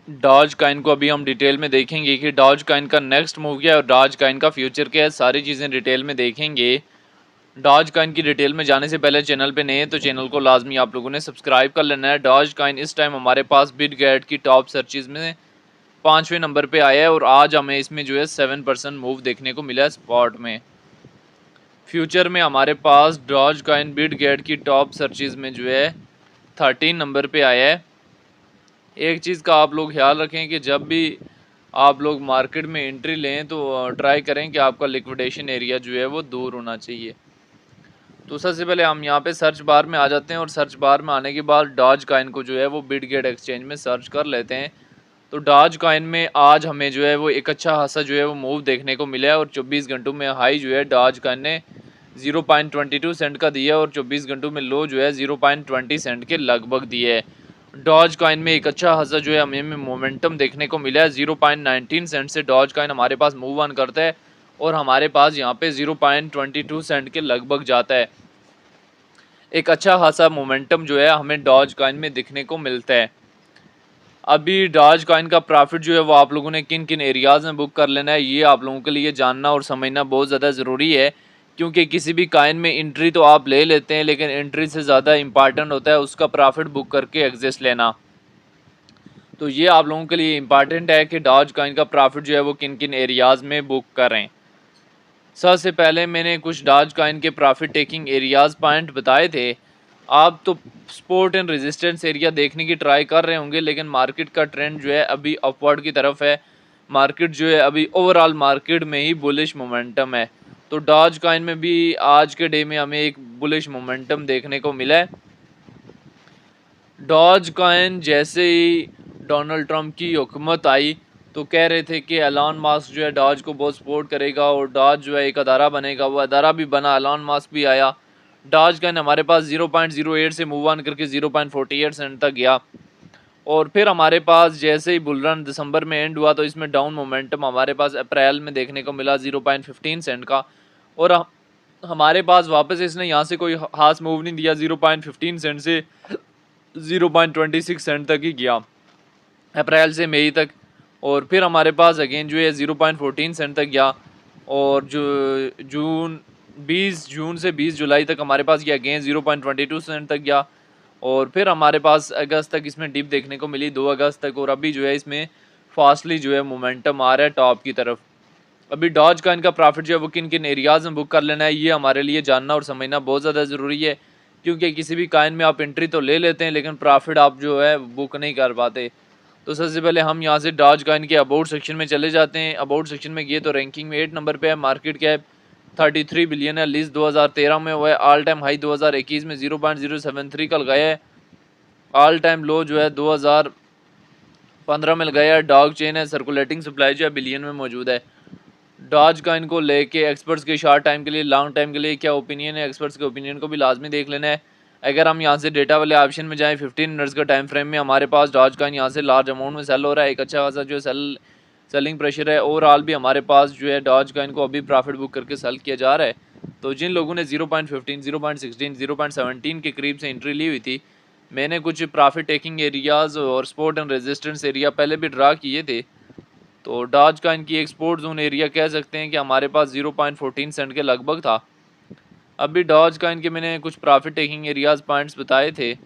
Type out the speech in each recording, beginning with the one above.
Doge coin को अभी हम डिटेल में देखेंगे कि डॉज कॉइन का नेक्स्ट मूव क्या है और डॉज कॉइन का फ्यूचर क्या है, सारी चीज़ें डिटेल में देखेंगे। डॉज कॉइन की डिटेल में जाने से पहले चैनल पे नए हैं तो चैनल को लाजमी आप लोगों ने सब्सक्राइब कर लेना है। डॉज कॉइन इस टाइम हमारे पास बिटगेट की टॉप सर्चेज में 5वें नंबर पे आया है और आज हमें इसमें जो है 7% मूव देखने को मिला है स्पॉट में। फ्यूचर में हमारे पास डॉज कॉइन बिटगेट की टॉप सर्चेज में जो है 13 नंबर पे आया है। एक चीज़ का आप लोग ख्याल रखें कि जब भी आप लोग मार्केट में एंट्री लें तो ट्राई करें कि आपका लिक्विडेशन एरिया जो है वो दूर होना चाहिए। तो सबसे पहले हम यहाँ पे सर्च बार में आ जाते हैं और सर्च बार में आने के बाद डॉज कॉइन को जो है वो बिटगेट एक्सचेंज में सर्च कर लेते हैं। तो डॉज कॉइन में आज हमें जो है वो एक अच्छा खासा जो है वो मूव देखने को मिला है और 24 घंटों में हाई जो है डॉज कॉइन ने 0.22 सेंट का दिया और 24 घंटों में लो जो है 0.20 सेंट के लगभग दिए है। डॉज कॉइन में एक अच्छा खासा जो है हमें मोमेंटम देखने को मिला है। 0.19 सेंट से डॉज कॉइन हमारे पास मूव ऑन करता है और हमारे पास यहाँ पे 0.22 सेंट के लगभग जाता है। एक अच्छा खासा मोमेंटम जो है हमें डॉज कॉइन में दिखने को मिलता है। अभी डॉज कॉइन का प्रॉफिट जो है वो आप लोगों ने किन किन एरियाज़ में बुक कर लेना है, ये आप लोगों के लिए जानना और समझना बहुत ज़्यादा ज़रूरी है। क्योंकि किसी भी कॉइन में एंट्री तो आप ले लेते हैं लेकिन एंट्री से ज़्यादा इंपॉर्टेंट होता है उसका प्रॉफिट बुक करके एग्जिट लेना। तो ये आप लोगों के लिए इम्पॉर्टेंट है कि डॉज कॉइन का प्रॉफिट जो है वो किन किन एरियाज़ में बुक करें। सबसे पहले मैंने कुछ डॉज कॉइन के प्रॉफिट टेकिंग एरियाज़ पॉइंट बताए थे। आप तो सपोर्ट एंड रेजिस्टेंस एरिया देखने की ट्राई कर रहे होंगे लेकिन मार्केट का ट्रेंड जो है अभी अपवर्ड की तरफ है। मार्केट जो है अभी ओवरऑल मार्केट में ही बुलिश मोमेंटम है। तो डॉज कॉइन में भी आज के डे में हमें एक बुलिश मोमेंटम देखने को मिला है। डॉज कॉइन जैसे ही डोनाल्ड ट्रंप की हुकूमत आई तो कह रहे थे कि एलन मास्क जो है डॉज को बहुत सपोर्ट करेगा और डॉज जो है एक अदारा बनेगा, वो अदारा भी बना, एलन मास्क भी आया। डॉज कॉइन हमारे पास 0.08 से मूव ऑन करके 0.48 सेंट तक गया और फिर हमारे पास जैसे ही बुल रन दिसंबर में एंड हुआ तो इसमें डाउन मोमेंटम हमारे पास अप्रैल में देखने को मिला 0.15 सेंट का और हमारे पास वापस इसने यहाँ से कोई खास मूव नहीं दिया। 0.15 सेंट से 0.26 सेंट तक ही गया अप्रैल से मई तक और फिर हमारे पास अगेन जो है 0.14 सेंट तक गया और जो 20 जून से 20 जुलाई तक हमारे पास ये अगेन 0.22 सेंट तक गया और फिर हमारे पास अगस्त तक इसमें डिप देखने को मिली 2 अगस्त तक और अभी जो है इसमें फास्टली जो है मोमेंटम आ रहा है टॉप की तरफ। अभी डॉज कॉइन का प्रॉफिट जो है वो किन किन एरियाज़ में बुक कर लेना है ये हमारे लिए जानना और समझना बहुत ज़्यादा ज़रूरी है। क्योंकि किसी भी कॉइन में आप एंट्री तो ले लेते हैं लेकिन प्रॉफिट आप जो है बुक नहीं कर पाते। तो सबसे पहले हम यहाँ से डॉज कॉइन के अबाउट सेक्शन में चले जाते हैं। अबाउट सेक्शन में गए तो रैंकिंग में 8 नंबर पे है। मार्केट कैप 33 बिलियन है। लिस्ट 2013 में हुआ है। ऑल टाइम हाई 2021 में 0.073 का लगाया है। ऑल टाइम लो जो है 2015 में लगाया है। डॉग चेन है, सर्कुलेटिंग सप्लाई जो है बिलियन में मौजूद है। डॉज कॉइन को लेके एक्सपर्ट्स के शॉर्ट टाइम के लिए, लॉन्ग टाइम के लिए क्या ओपिनियन है, एक्सपर्ट्स के ओपिनियन को भी लाजमी देख लेना है। अगर हम यहाँ से डेटा वाले ऑप्शन में जाएं 15 मिनट्स का टाइम फ्रेम में हमारे पास डॉज कॉइन यहाँ से लार्ज अमाउंट में सेल हो रहा है। एक अच्छा खासा जो सेलिंग प्रेशर है। ओवरऑल भी हमारे पास जो है डॉज कॉइन को अभी प्रॉफिट बुक करके सेल किया जा रहा है। तो जिन लोगों ने 0.15, 0.16, 0.17 के करीब से एंट्री ली हुई थी, मैंने कुछ प्रॉफिट टेकिंग एरियाज़ और सपोर्ट एंड रेजिस्टेंस एरिया पहले भी ड्रा किए थे। तो डॉज कॉइन की एक्सपोर्ट जोन एरिया कह सकते हैं कि हमारे पास 0.14 सेंट के लगभग था। अभी डॉज कॉइन के मैंने कुछ प्रॉफिट टेकिंग एरियाज़ पॉइंट्स बताए थे।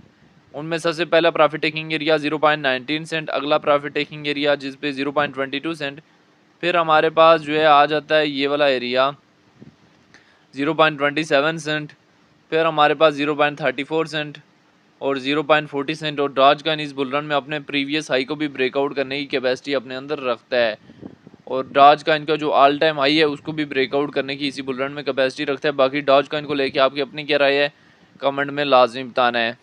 उनमें सबसे पहला प्रॉफिट टेकिंग एरिया 0.19 सेंट, अगला प्रॉफिट टेकिंग एरिया जिस पे 0.22 सेंट, फिर हमारे पास जो है आ जाता है ये वाला एरिया 0.27 सेंट, फिर हमारे पास 0.34 सेंट और 0.40 सेंट। और डॉज कॉइन इस बुल रन में अपने प्रीवियस हाई को भी ब्रेकआउट करने की कैपेसिटी अपने अंदर रखता है और डॉज कॉइन का जो ऑल टाइम हाई है उसको भी ब्रेकआउट करने की इसी बुल रन में कैपेसिटी रखता है। बाकी डॉज कॉइन को लेके आपकी अपनी क्या राय है, कमेंट में लाजमी बताना है।